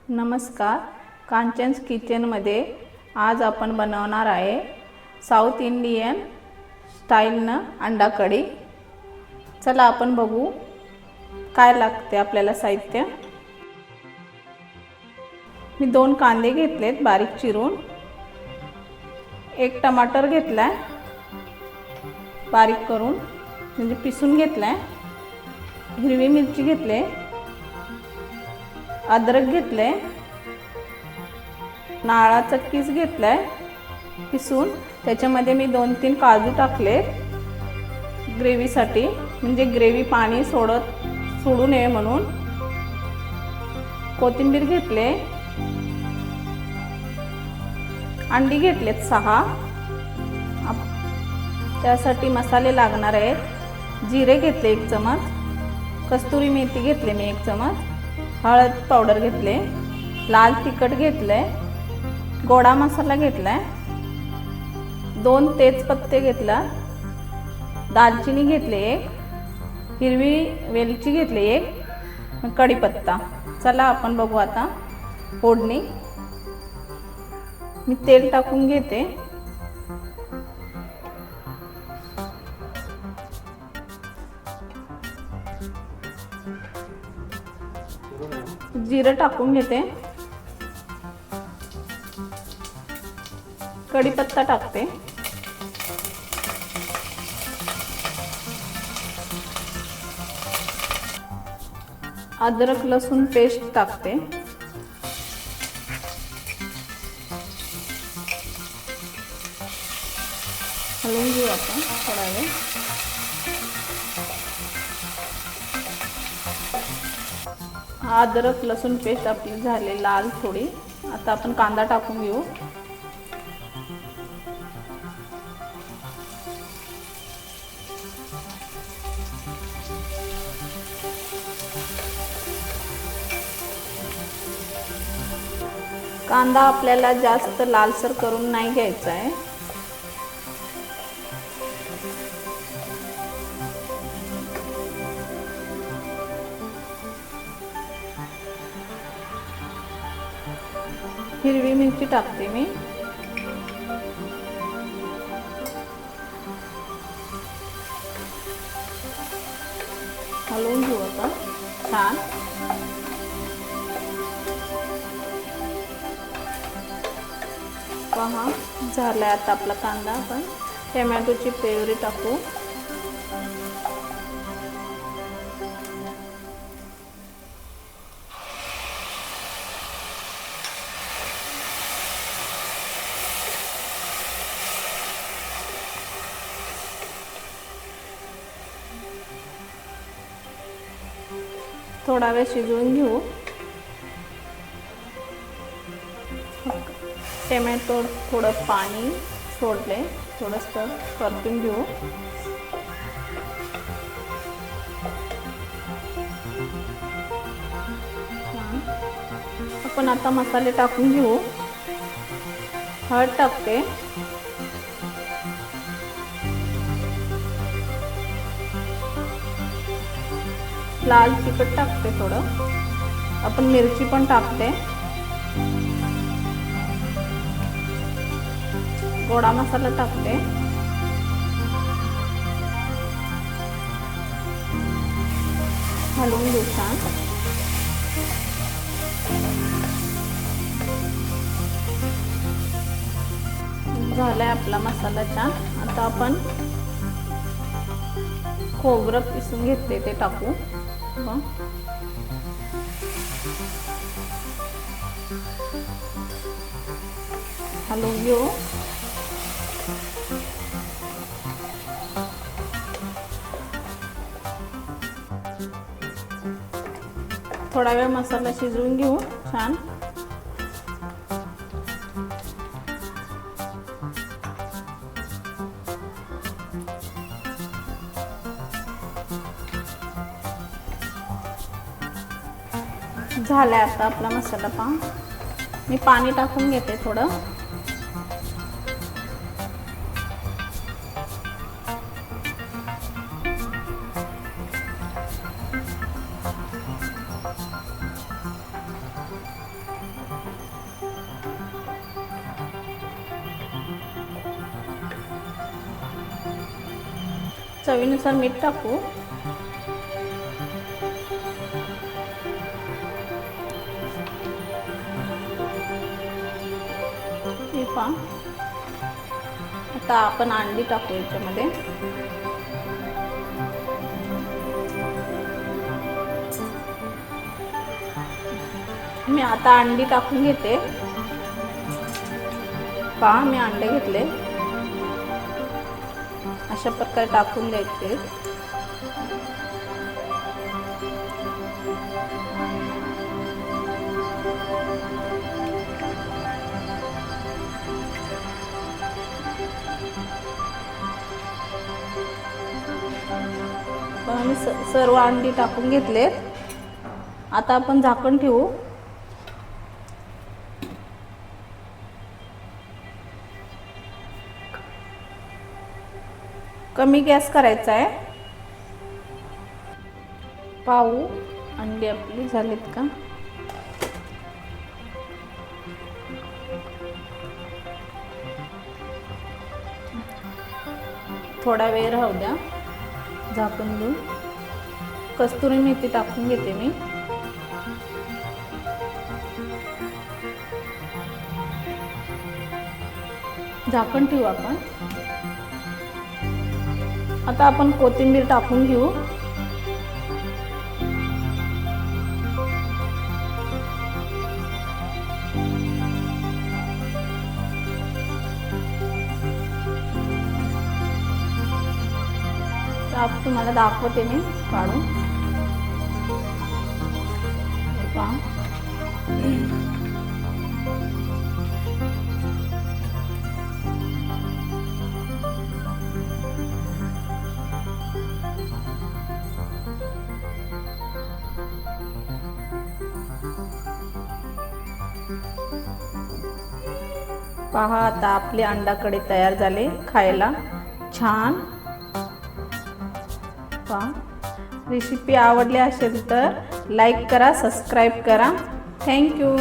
नमस्कार, कांचन्स किचनमध्ये आज आपण बनवणार आहे साऊथ इंडियन स्टाईलनं अंडा कढी। चला आपण बघू काय लागते आपल्याला साहित्य। मी 2 कांदे घेतलेत बारीक चिरून, 1 टमाटर घेतलाय बारीक करून म्हणजे पिसून घेतलाय, हिरवी मिरची घेतले, अद्रक घेतले, नारळाचा कीस घेतलाय पिसून, त्याच्यामध्ये मी 2-3 काजू टाकले ग्रेव्हीसाठी, म्हणजे ग्रेव्ही पाणी सोडू नये म्हणून। कोथिंबीर घेतले, अंडी घेतलेत 6, त्यासाठी मसाले लागणार आहेत। जिरे घेतले 1 चमच, कस्तुरी मेथी घेतले मी 1 चमच, हळद पावडर घेतले, लाल तिखट घेतले, गोडा मसाला घेतलाय, 2 तेजपत्ते घेतला, दालचिनी घेतले 1, हिरवी वेलची घेतली 1, कढीपत्ता। चला आपण बघू आता फोडणी। मी तेल टाकून घेते, जिरं टाकून घेते, कढीपत्ता टाकते, अद्रक लसूण पेस्ट टाकते, हलवून घेऊ आपण थोडा वेळ। अद्रक लसूण पेस्ट आपली झाली लाल थोडी। आता आपण कांदा टाकून घेऊ, कांदा आपल्याला जास्त लालसर करून नाही घ्यायचा आहे। हिरवी मिरची टाकते मी, हलवून घेऊ आता छान। पहा झालाय आता आपला कांदा। आपण टोमॅटोची प्युरी टाकू, थोडा वेळ शिजवून घेऊ। टोमॅटो थोडं पाणी सोडले, थोडंसं परतून घेऊ। आपण आता मसाले टाकून घेऊ। हळद टाकते, लाल तिखट टाकते थोडं, आपण मिरची पण टाकते, गोडा मसाला टाकते, हलवून घेऊ छान। झालाय आपला मसाला छान। आता आपण खोबरं पिसून घेतले ते टाकू, हलवून घेऊ। थोडा वेळ मसाला शिजवून घेऊ छान। झालाय आता आपला मसाला। पहा मी पाणी टाकून घेते थोडं, चवीनुसार मीठ टाकू. हे पहा, आता आपण अंडी टाकू याच्यामध्ये. मी आता अंडी टाकून घेते. पहा, मी अंडे घेतले. अशा प्रकारे टाकून द्यायचे. मी सर्व अंडी टाकून घेतलेत. आता आपण झाकण ठेवू. कमी गॅस करायचा आहे. पाहू अंडी आपली झालीत का. थोडा वेळ राहू द्या झाकण देऊन. कस्तुरी मेथी टाकून घेते मी. झाकण ठेवू आपण. आता आपण कोथिंबीर टाकून घेऊ. आता तुम्हाला दाखवते मी काढून. पहा, पहा आता आपले अंडा कढी तयार झाले खायला छान. पहा, रेसिपी आवडली असेल तर लाईक करा, सबस्क्राईब करा. थँक्यू.